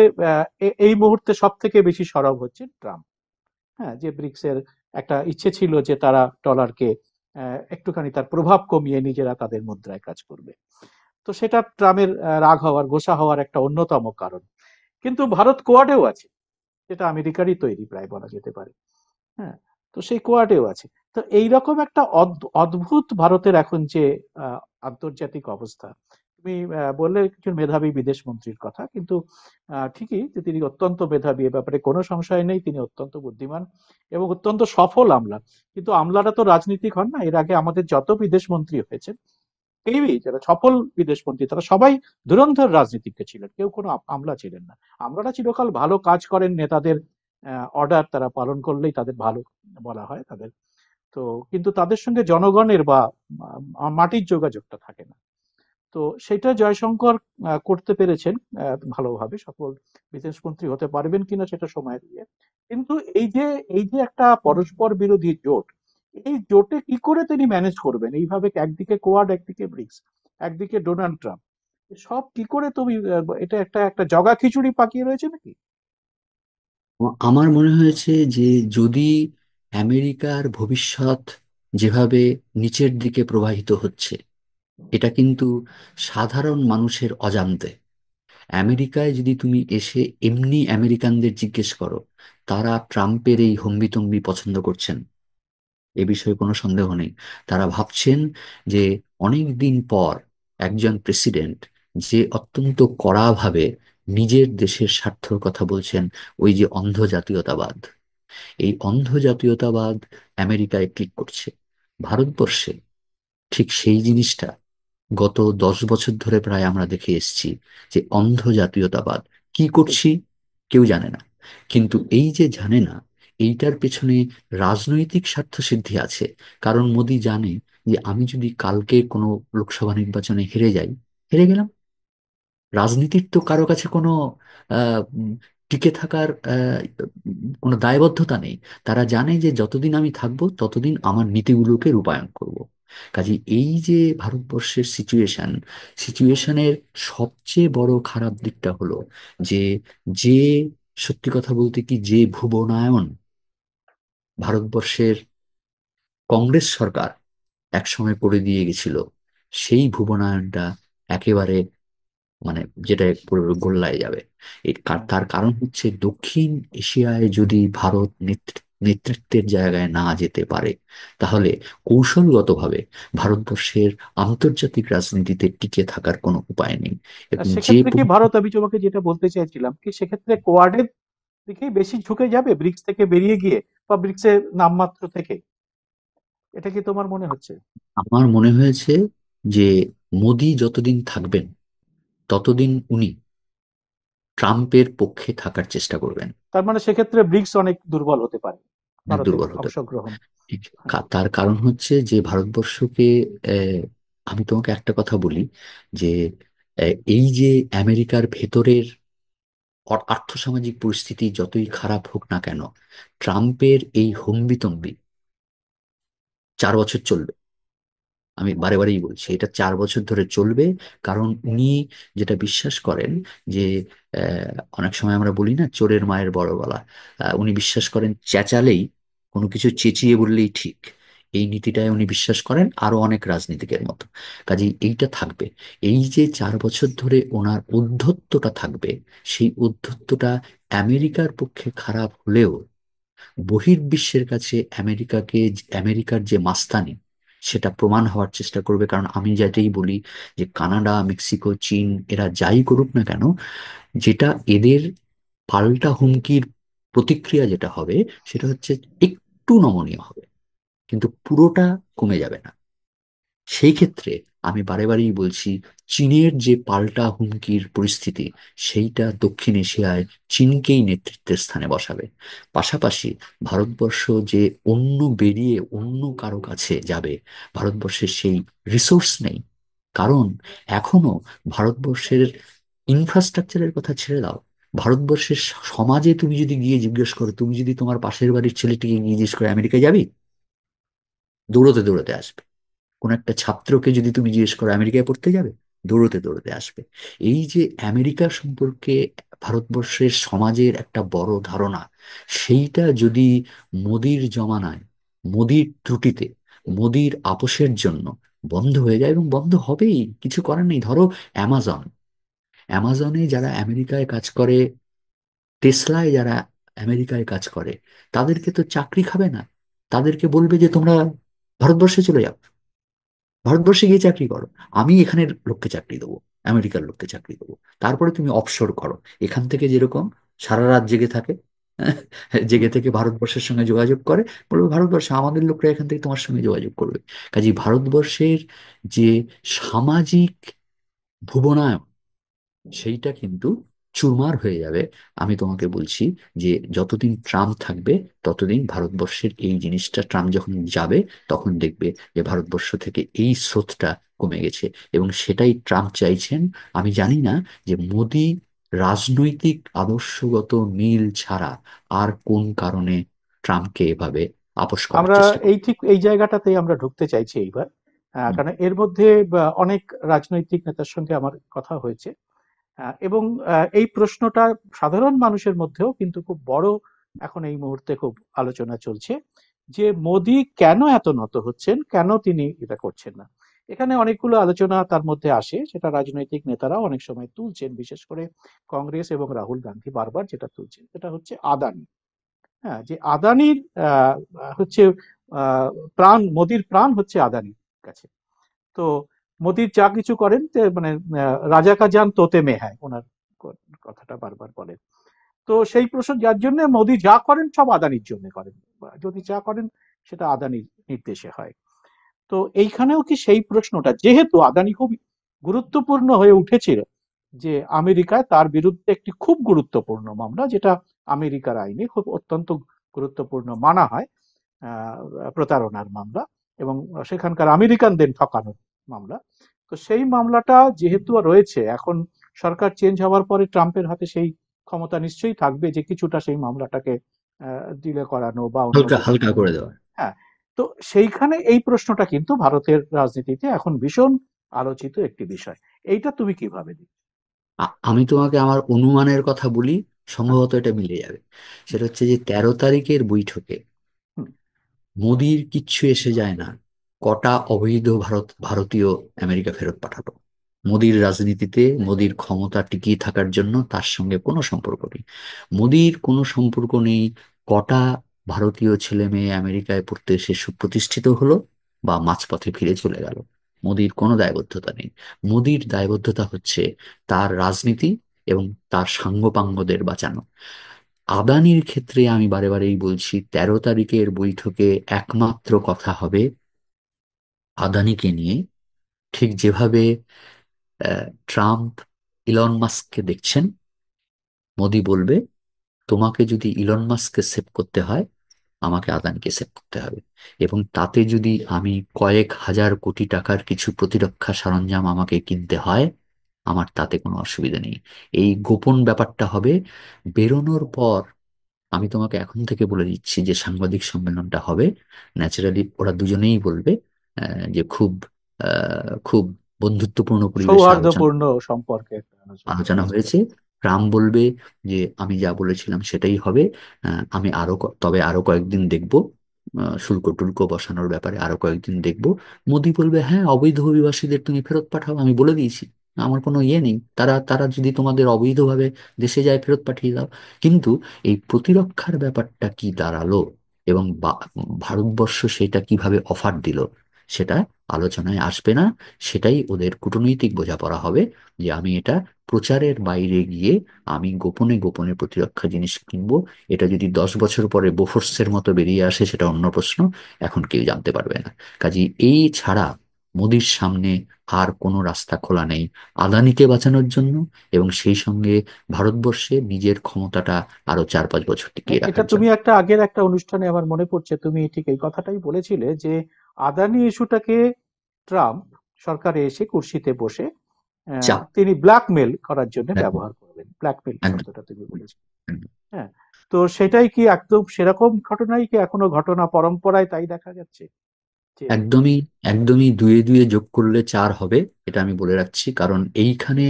S2: এই মুহূর্তে সব থেকে বেশি সরব হচ্ছে ট্রাম্প। হ্যাঁ, যে ব্রিক্স এর একটা ইচ্ছে ছিল যে তারা ডলারকে একটুখানি তার প্রভাব কমিয়ে নিজেরা তাদের মুদ্রায় কাজ করবে। তো সেটা ট্রাম্পের রাগ হওয়ার, গোসা হওয়ার একটা অন্যতম কারণ। কিন্তু ভারত কোয়াডেও আছে, যেটা আমেরিকারই তৈরি প্রায় বলা যেতে পারে। হ্যাঁ, তো সেই কোয়াডেও আছে। তো এইরকম একটা অদ্ভুত ভারতের এখন যে আন্তর্জাতিক অবস্থা। তুমি বললে একজন মেধাবী বিদেশ মন্ত্রীর কথা, কিন্তু ঠিকই যে তিনি অত্যন্ত মেধাবী, এ ব্যাপারে কোনো সংশয় নেই। তিনি অত্যন্ত বুদ্ধিমান এবং অত্যন্ত সফল আমলা। কিন্তু আমলারা তো রাজনীতিক হন না। এর আগে আমাদের যত বিদেশ মন্ত্রী হয়েছেন, কেউই যারা সফল বিদেশ মন্ত্রী, তারা সবাই ধুরন্ধর রাজনীতিজ্ঞ ছিলেন, কেউ কোনো আমলা ছিলেন না। আমলারা চিরকাল ভালো কাজ করেন, নেতাদের অর্ডার তারা পালন করলেই তাদের ভালো বলা হয় তাদের। তো কিন্তু তাদের সঙ্গে জনগণের বা মাটির যোগাযোগটা থাকে না। তো সেটা জয়শঙ্কর করতে পেরেছেন ভালোভাবে। সফল বিদেশমন্ত্রী হতে পারবেন কিনা সেটা সময় দিয়ে। কিন্তু এই যে একটা পরস্পর বিরোধী জোট, এই জোটে কি করে তিনি ম্যানেজ করবেন এইভাবে? একদিকে কোয়াড, একদিকে ব্রিক্স, একদিকে ডোনাল্ড ট্রাম্প, সব কি করে তুমি এটা একটা একটা জগা খিচুড়ি পাকিয়ে রয়েছে নাকি?
S1: আমার মনে হয়েছে যে যদি আমেরিকার ভবিষ্যৎ যেভাবে নিচের দিকে প্রবাহিত হচ্ছে, এটা কিন্তু সাধারণ মানুষের অজান্তে। আমেরিকায় যদি তুমি এসে এমনি আমেরিকানদের জিজ্ঞেস করো, তারা ট্রাম্পের এই হম্বিতম্বি পছন্দ করছেন, এ বিষয়ে কোনো সন্দেহ নেই। তারা ভাবছেন যে অনেক দিন পর একজন প্রেসিডেন্ট যে অত্যন্ত কড়াভাবে নিজের দেশের স্বার্থের কথা বলছেন, ওই যে অন্ধ জাতীয়তাবাদ, এই অন্ধ জাতীয়তাবাদ আমেরিকায় ক্লিক করছে। ভারতবর্ষে ঠিক সেই জিনিসটা গত 10 বছর ধরে প্রায় আমরা দেখে এসেছি, যে অন্ধ জাতীয়তাবাদ কি করছি কেউ জানে না। কিন্তু এই যে জানে না, এইটার পেছনে রাজনৈতিক স্বার্থ সিদ্ধি আছে। কারণ মোদি জানে যে আমি যদি কালকে কোনো লোকসভা নির্বাচনে হেরে যাই, হেরে গেলাম, রাজনীতির তো কারো কাছে কোনো টিকে থাকার কোনো দায়বদ্ধতা নেই। তারা জানে যে যতদিন আমি থাকবো ততদিন আমার নীতিগুলোকে রূপায়ণ করব। কাজে এই যে ভারতবর্ষের সিচুয়েশনের সবচেয়ে বড় খারাপ দিকটা হলো যে, যে সত্যি কথা বলতে কি, যে ভুবনায়ন ভারতবর্ষের কংগ্রেস সরকার একসময় করে দিয়ে গেছিল, সেই ভুবনায়নটা একেবারে মানে যেটা পুরো গোল্লায় যাবে।
S2: হুম।
S1: তার কারণ হচ্ছে দক্ষিণ এশিয়ায় যদি ভারত নেতৃত্বের জায়গায় না যেতে পারে, তাহলে কৌশলগতভাবে ভারতবর্ষের আন্তর্জাতিক রাজনীতিতে টিকে থাকার কোনো উপায় নেই।
S2: আর
S1: এবং যে
S2: সেক্ষেত্রে কি ভারত, আমি তোমাকে যেটা বলতে চাইছিলাম কি, সেক্ষেত্রে কোয়াডের দিকেই বেশি ঝুঁকে যাবে ব্রিক্স থেকে বেরিয়ে গিয়ে, বা ব্রিক্সের নামমাত্র থেকে? এটা কি তোমার মনে হচ্ছে?
S1: আমার মনে হয়েছে যে মোদি যতদিন থাকবেন ততদিন উনি ট্রাম্পের পক্ষে থাকার চেষ্টা করবেন।
S2: তার মানে সেক্ষেত্রে ব্রিক্স অনেক দুর্বল হতে পারে
S1: অনেক
S2: ভারতের
S1: দুর্বল হতে পারে।
S2: অংশগ্রহণ।
S1: ঠিক।
S2: হ্যাঁ।
S1: তার কারণ হচ্ছে যে ভারতবর্ষকে, আমি তোমাকে একটা কথা বলি, যে এই যে আমেরিকার ভেতরের আর্থসামাজিক পরিস্থিতি যতই খারাপ হোক না কেন, ট্রাম্পের এই হম্বিতম্বি 4 বছর চলবে। আমি বারে বারেই বলছি এটা 4 বছর ধরে চলবে। কারণ উনি যেটা বিশ্বাস করেন যে, অনেক সময় আমরা বলি না চোরের মায়ের বড় গলা, উনি বিশ্বাস করেন চেঁচালেই, কোনো কিছু চেঁচিয়ে বললেই ঠিক। এই নীতিটায় উনি বিশ্বাস করেন, আরো অনেক রাজনীতিকের মতো। কাজেই এইটা থাকবে। এই যে 4 বছর ধরে ওনার ঔদ্ধত্যটা থাকবে, সেই ঔদ্ধত্যটা আমেরিকার পক্ষে খারাপ হলেও বহির্বিশ্বের কাছে আমেরিকার যে মাস্তানি, সেটা প্রমাণ হওয়ার চেষ্টা করবে। কারণ আমি যেটাই বলি, যে কানাডা, মেক্সিকো, চীন এরা যাই করুক না কেন, যেটা এদের পাল্টা হুমকির প্রতিক্রিয়া যেটা হবে, সেটা হচ্ছে একটু নমনীয় হবে, কিন্তু পুরোটা কমে যাবে না। সেই ক্ষেত্রে আমি বারে বারেই বলছি, চীনের যে পাল্টা হুমকির পরিস্থিতি, সেইটা দক্ষিণ এশিয়ায় চীনকেই নেতৃত্বের স্থানে বসাবে। পাশাপাশি ভারতবর্ষ যে বেরিয়ে অন্য কারো কাছে যাবে, ভারতবর্ষের সেই রিসোর্স নেই। কারণ এখনো ভারতবর্ষের ইনফ্রাস্ট্রাকচারের কথা ছেড়ে দাও, ভারতবর্ষের সমাজে তুমি যদি গিয়ে জিজ্ঞেস করো, তুমি যদি তোমার পাশের বাড়ির ছেলেটিকে গিয়ে জিজ্ঞেস করে আমেরিকা যাবি, দৌড়তে দৌড়তে আসবে। কোন একটা ছাত্রকে যদি তুমি জিজ্ঞেস করো আমেরিকায় পড়তে যাবে, দৌড়তে দৌড়তে আসবে। এই যে আমেরিকা সম্পর্কে ভারতবর্ষের সমাজের একটা বড় ধারণা, সেইটা যদি মোদির জমানায়, মোদির ত্রুটিতে, মোদির আপোসের জন্য বন্ধ হয়ে যায়, এবং বন্ধ হবেই, কিছু করার নেই। ধরো অ্যামাজন, অ্যামাজনে যারা আমেরিকায় কাজ করে, টেসলায় যারা আমেরিকায় কাজ করে, তাদেরকে তো চাকরি খাবে না। তাদেরকে বলবে যে তোমরা ভারতবর্ষে চলে যাও, ভারতবর্ষে গিয়ে চাকরি করো, আমি এখানের লোককে চাকরি দেবো, আমেরিকার লোককে চাকরি দেবো। তারপরে তুমি অফশোর করো, এখান থেকে যেরকম সারা রাত জেগে থাকে,
S2: হুম।
S1: জেগে থেকে ভারতবর্ষের সঙ্গে যোগাযোগ করে, বলবে ভারতবর্ষে আমাদের লোকরা এখান থেকে তোমার সঙ্গে যোগাযোগ করবে। কাজে ভারতবর্ষের যে সামাজিক ভুবনায়ন, সেইটা কিন্তু চুরমার হয়ে যাবে। আমি তোমাকে বলছি যে যতদিন ট্রাম্প থাকবে, ততদিন ভারতবর্ষের এই জিনিসটা, ট্রাম্প যখন যাবে তখন দেখবে যে ভারতবর্ষ থেকে এই স্রোতটা কমে গেছে, এবং সেটাই ট্রাম্প চাইছেন। আমি জানি না যে মোদি রাজনৈতিক আদর্শগত মিল ছাড়া আর কোন কারণে ট্রাম্পকে এভাবে আপোস করার
S2: আমরা
S1: চেষ্টা করবে।
S2: এই জায়গাটাতেই আমরা ঢুকতে চাইছি এইবার।
S1: হুম।
S2: কারণ এর মধ্যে অনেক রাজনৈতিক নেতার সঙ্গে আমার কথা হয়েছে। এবং এই প্রশ্নটা সাধারণ মানুষের মধ্যেও কিন্তু খুব বড়, এখন এই মুহূর্তে খুব আলোচনা চলছে, যে মোদি কেন এত নত হচ্ছেন, কেন তিনি এটা করছেন না। এখানে অনেকগুলো আলোচনা তার মধ্যে আসে, সেটা রাজনৈতিক নেতারাও অনেক সময় তুলছেন, বিশেষ করে কংগ্রেস এবং রাহুল গান্ধী বারবার যেটা তুলছেন সেটা হচ্ছে আদানি। হ্যাঁ, যে আদানির হচ্ছে আহ, প্রাণ, মোদির প্রাণ হচ্ছে আদানির কাছে। তো মোদির যা কিছু করেন মানে রাজা কা জান তোতে মে হ্যায়, ওনার কথাটা বারবার বলেন। তো সেই প্রশ্ন, যার জন্য মোদি যা করেন সব আদানির জন্য করেন, বা যদি যা করেন সেটা আদানির নির্দেশে হয়। তো এইখানেও কি সেই প্রশ্নটা, যেহেতু আদানি খুব গুরুত্বপূর্ণ হয়ে উঠেছিল, যে আমেরিকায় তার বিরুদ্ধে একটি খুব গুরুত্বপূর্ণ মামলা, যেটা আমেরিকার আইনে খুব অত্যন্ত গুরুত্বপূর্ণ মানা হয়, আহ, প্রতারণার মামলা, এবং সেখানকার আমেরিকানদের ঠকানোর মামলা। তো সেই মামলাটা যেহেতু রয়েছে এখন, সরকার চেঞ্জ হওয়ার পরে ট্রাম্পের হাতে সেই ক্ষমতা নিশ্চয়ই থাকবে যে কিছুটা সেই মামলাটাকে ডিলে করানো বা অন্য
S1: হালকা
S2: কিছু।
S1: হালকা করে দেওয়া।
S2: হ্যাঁ। তো সেইখানে এই প্রশ্নটা কিন্তু ভারতের রাজনীতিতে এখন ভীষণ আলোচিত একটি বিষয়। এইটা তুমি কিভাবে দেখো?
S1: আমি তোমাকে আমার অনুমানের কথা বলি,
S2: হ্যাঁ।
S1: সম্ভবত এটা মিলে যাবে। সেটা হচ্ছে যে 13 তারিখের বৈঠকে
S2: হুম।
S1: মোদির কিচ্ছু এসে যায় না কটা অবৈধ ভারতীয় আমেরিকা ফেরত পাঠালো। মোদির রাজনীতিতে, মোদির ক্ষমতা টিকিয়ে থাকার জন্য তার সঙ্গে কোনো সম্পর্ক নেই। মোদির কোনো সম্পর্ক নেই কটা ভারতীয় ছেলে মেয়ে আমেরিকায় পড়তে এসে সুপ্রতিষ্ঠিত হলো বা মাঝপথে ফিরে চলে গেল। মোদির কোনো দায়বদ্ধতা নেই। মোদির দায়বদ্ধতা হচ্ছে তার রাজনীতি এবং তার সাঙ্গপাঙ্গদের বাঁচানো। আদানির ক্ষেত্রে আমি বারে বারেই বলছি, 13 তারিখের বৈঠকে একমাত্র কথা হবে আদানিকে নিয়ে। ঠিক যেভাবে ট্রাম্প ইলন মাস্ককে দেখছেন, মোদি বলবে তোমাকে যদি ইলন মাস্ককে সেভ করতে হয়, আমাকে আদানিকে সেভ করতে হবে। এবং তাতে যদি আমি কয়েক হাজার কোটি টাকার কিছু প্রতিরক্ষা সরঞ্জাম আমাকে কিনতে হয়, আমার তাতে কোনো অসুবিধা নেই। এই গোপন ব্যাপারটা হবে বেরোনোর পর। আমি তোমাকে এখন থেকে বলে দিচ্ছি যে সাংবাদিক সম্মেলনটা হবে, ন্যাচারালি ওরা দুজনেই বলবে যে খুব খুব বন্ধুত্বপূর্ণ পরিবেশে আলোচনা
S2: সৌহার্দ্যপূর্ণ সম্পর্কে একটা আলোচনা
S1: আলোচনা
S2: হয়েছে।
S1: হয়েছে। ট্রাম্প বলবে যে আমি যা বলেছিলাম সেটাই হবে। আমি তবে আরো কয়েকদিন দেখব, শুল্ক টুল্ক বসানোর ব্যাপারে আরো কয়েকদিন দেখব। মোদি বলবে হ্যাঁ, অবৈধ অভিবাসীদের তুমি ফেরত পাঠাও, আমি বলে দিয়েছি, আমার কোনো ইয়ে নেই, তারা তারা যদি তোমাদের অবৈধভাবে দেশে যায় ফেরত পাঠিয়ে দাও। কিন্তু এই প্রতিরক্ষার ব্যাপারটা কি দাঁড়ালো এবং ভারতবর্ষ সেটা কিভাবে অফার দিল, সেটা আলোচনায় আসবে না। সেটাই ওদের কূটনৈতিক বোঝাপড়া হবে যে আমি এটা প্রচারের বাইরে গিয়ে আমি গোপনে গোপনে প্রতিরক্ষা জিনিস কিনবো। এটা যদি 10 বছর পরে বোফোর্সের মতো বেরিয়ে আসে সেটা অন্য প্রশ্ন, এখন কেউ জানতে পারবে না। কাজেই এই ছাড়া মোদির সামনে আর কোনো রাস্তা খোলা নেই আদানিকে বাঁচানোর জন্য, এবং সেই সঙ্গে ভারতবর্ষে নিজের ক্ষমতাটা আরো 4-5 বছর টিকিয়ে
S2: এটা
S1: রাখার
S2: তুমি
S1: জন্য।
S2: একটা আগের একটা অনুষ্ঠানে আমার মনে পড়ছে, তুমি ঠিক এই কথাটাই বলেছিলে যে আদানি ইস্যুটাকে ট্রাম্প সরকারে এসে কুর্সিতে বসে
S1: চাপ।
S2: তিনি ব্ল্যাকমেল করার জন্য
S1: একদম,
S2: ব্যবহার করবেন, ব্ল্যাকমেল
S1: একদম,
S2: শব্দটা তুমি বলেছো।
S1: একদম।
S2: হ্যাঁ, তো সেটাই কি একদম সেরকম ঘটনাই কি এখনো ঘটনা পরম্পরায় তাই দেখা যাচ্ছে যে
S1: একদমই, একদমই দুয়ে দুয়ে যোগ করলে 4 হবে, এটা আমি বলে রাখছি। কারণ এইখানে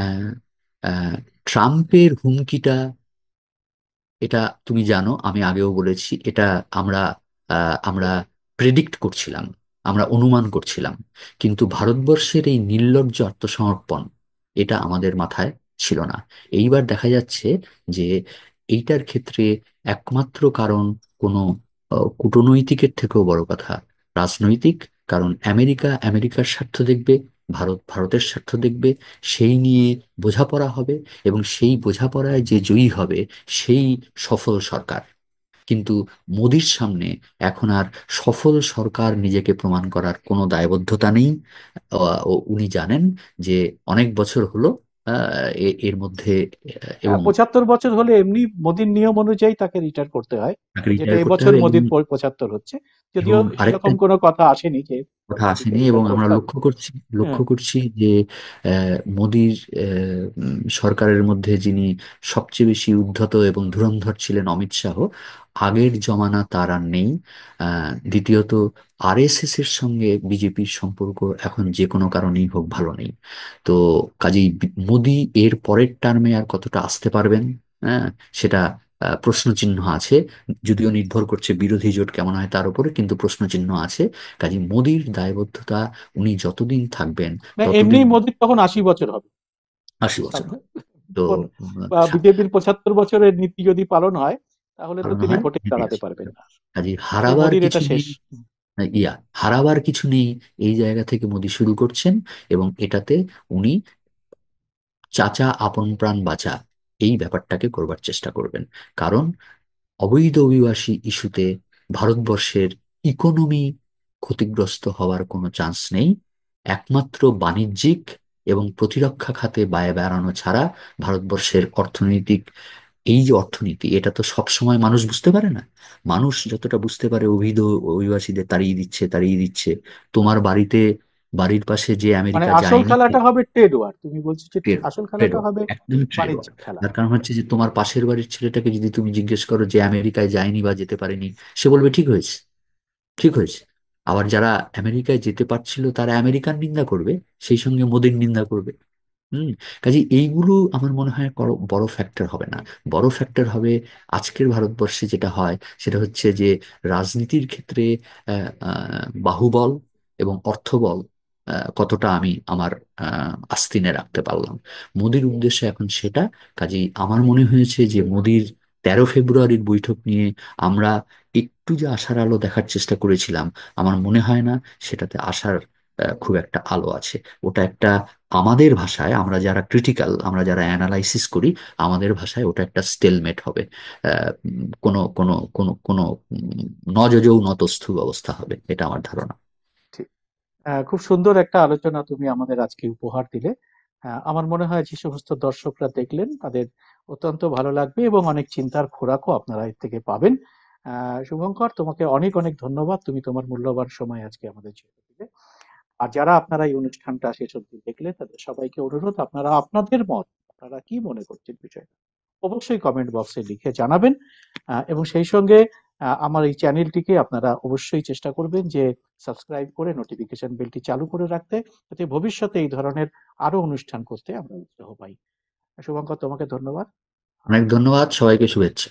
S1: আহ, আহ, ট্রাম্পের হুমকিটা, এটা তুমি জানো, আমি আগেও বলেছি এটা আমরা আমরা প্রেডিক্ট করছিলাম, আমরা অনুমান করছিলাম। কিন্তু ভারতবর্ষের এই নির্লজ্জ আত্মসমর্পণ, এটা আমাদের মাথায় ছিল না। এইবার দেখা যাচ্ছে যে এইটার ক্ষেত্রে একমাত্র কারণ কোনো কূটনৈতিকের থেকেও বড় কথা রাজনৈতিক। কারণ আমেরিকা আমেরিকার স্বার্থ দেখবে, ভারত ভারতের স্বার্থ দেখবে, সেই নিয়ে বোঝাপড়া হবে। এবং সেই বোঝাপড়ায় যে জয়ী হবে সেই সফল সরকার। কিন্তু মোদির সামনে এখন আর সফল সরকার নিজেকে প্রমাণ করার কোনো দায়বদ্ধতা নেই। উনি জানেন যে অনেক বছর হলো এর মধ্যে, এবং
S2: 75 বছর হলে এমনি মোদির নিয়ম অনুযায়ী তাকে রিটায়ার করতে হয়,
S1: তাকে
S2: যেটা
S1: রিটায়ার করতে
S2: এবছর
S1: হবে। এবং
S2: মোদির 75 হচ্ছে, যদিও
S1: এবং আরেকটা
S2: সেরকম কোনো কথা আসেনি যে
S1: কথা
S2: মোদিকে
S1: আসেনি, এবং
S2: রিটায়ার
S1: আমরা
S2: করতে হবে।
S1: লক্ষ্য
S2: হ্যাঁ,
S1: করছি যে মোদির সরকারের মধ্যে যিনি সবচেয়ে বেশি উদ্ধত এবং ধুরন্ধর ছিলেন, অমিত শাহ, আগের জমানা তার আর নেই। দ্বিতীয়ত আরএসএস এর সঙ্গে বিজেপির সম্পর্ক এখন যে কোনো কারণেই হোক ভালো নেই। তো কাজেই মোদি এর পরের টার্মে আর কতটা আসতে পারবেন, হ্যাঁ, সেটা প্রশ্নচিহ্ন আছে। যদিও নির্ভর করছে বিরোধী জোট কেমন হয় তার উপরে, কিন্তু প্রশ্নচিহ্ন আছে। কাজে মোদির দায়বদ্ধতা, উনি যতদিন থাকবেন
S2: না এমনি
S1: ততদিন।
S2: মোদির তখন 80 বছর হবে
S1: 80 বছর
S2: সামনে।
S1: হয়। তো
S2: তখন
S1: সা-
S2: বিজেপির 75 বছরের নীতি যদি পালন হয় তাহলে তো
S1: কারণ
S2: তিনি
S1: হয়
S2: ভোটে
S1: হেঁটে
S2: দাঁড়াতে
S1: আসে।
S2: পারবেন না।
S1: কাজে
S2: তাহলে
S1: হারাবার
S2: মোদির এটা
S1: কিছু
S2: শেষ।
S1: নেই। ইয়া, হারাবার কিছু নেই, এই জায়গা থেকে মোদি শুরু করছেন। এবং এটাতে উনি চাচা আপন প্রাণ বাঁচা এই ব্যাপারটাকে করবার চেষ্টা করবেন। কারণ অবৈধ অভিবাসী ইস্যুতে ভারতবর্ষের ইকোনমি ক্ষতিগ্রস্ত হওয়ার কোনো চান্স নেই। একমাত্র বাণিজ্যিক এবং প্রতিরক্ষা খাতে ব্যয় বাড়ানো ছাড়া ভারতবর্ষের অর্থনৈতিক, এই যে অর্থনীতি, এটা তো সব সময় মানুষ বুঝতে পারে না। মানুষ যতটা বুঝতে পারে অবৈধ অভিবাসীদের তাড়িয়ে দিচ্ছে তাড়িয়ে দিচ্ছে, তোমার বাড়িতে, বাড়ির পাশে যে
S2: মানে
S1: আমেরিকা
S2: আসল
S1: যায়নি,
S2: খেলাটা হবে ট্রেড ওয়ার, তুমি বলছো যে
S1: ট্রেড
S2: আসল
S1: ট্রেড
S2: খেলাটা
S1: ওয়ার,
S2: হবে
S1: একদমই ট্রেড ওয়ার।
S2: বাণিজ্যিক খেলা।
S1: তার কারণ হচ্ছে যে তোমার পাশের বাড়ির ছেলেটাকে যদি তুমি জিজ্ঞেস করো যে আমেরিকায় যায়নি বা যেতে পারেনি, সে বলবে ঠিক হয়েছে, ঠিক হয়েছে। আবার যারা আমেরিকায় যেতে পারছিল তারা আমেরিকার নিন্দা করবে, সেই সঙ্গে মোদির নিন্দা করবে। হুম। কাজে এইগুলো আমার মনে হয় বড় ফ্যাক্টর হবে না। বড় ফ্যাক্টর হবে আজকের ভারতবর্ষে যেটা হয় সেটা হচ্ছে যে রাজনীতির ক্ষেত্রে বাহুবল এবং অর্থবল কতটা আমি আমার আস্তিনে রাখতে পারলাম। মোদির উদ্দেশ্য এখন সেটা। কাজেই আমার মনে হয়েছে যে মোদির 13 ফেব্রুয়ারির বৈঠক নিয়ে আমরা একটু যে আশার আলো দেখার চেষ্টা করেছিলাম, আমার মনে হয় না সেটাতে আশার খুব একটা আলো আছে। ওটা একটা, আমাদের ভাষায় আমরা যারা ক্রিটিক্যাল, আমরা যারা অ্যানালাইসিস করি, আমাদের ভাষায় ওটা একটা স্টেলমেট হবে। কোনো কোনো কোনো কোনো নজোজৌ নতস্থু অবস্থা হবে, এটা আমার ধারণা।
S2: ঠিক। খুব সুন্দর একটা আলোচনা তুমি আমাদের আজকে উপহার দিলে। আমার মনে হয় যে সমস্ত দর্শকরা দেখলেন তাদের অত্যন্ত ভালো লাগবে এবং অনেক চিন্তার খোরাকও আপনারা এর থেকে পাবেন। শুভঙ্কর, তোমাকে অনেক অনেক ধন্যবাদ, তুমি তোমার মূল্যবান সময় আজকে আমাদের জন্য দিলে। আর যারা আপনারা এই অনুষ্ঠানটা শেষ অবধি দেখলেন তাদের সবাইকে অনুরোধ, আপনারা আপনাদের মত, আপনারা কি মনে করছেন বিষয়টা অবশ্যই কমেন্ট বক্সে লিখে জানাবেন। এবং সেই সঙ্গে আমার এই চ্যানেলটিকে আপনারা অবশ্যই চেষ্টা করবেন যে সাবস্ক্রাইব করে নোটিফিকেশন বেলটি চালু করে রাখতে, যাতে ভবিষ্যতে এই ধরনের আরো অনুষ্ঠান করতে আমরা উৎসাহ পাই। শুভঙ্কর, তোমাকে ধন্যবাদ।
S1: অনেক ধন্যবাদ, সবাইকে শুভেচ্ছা।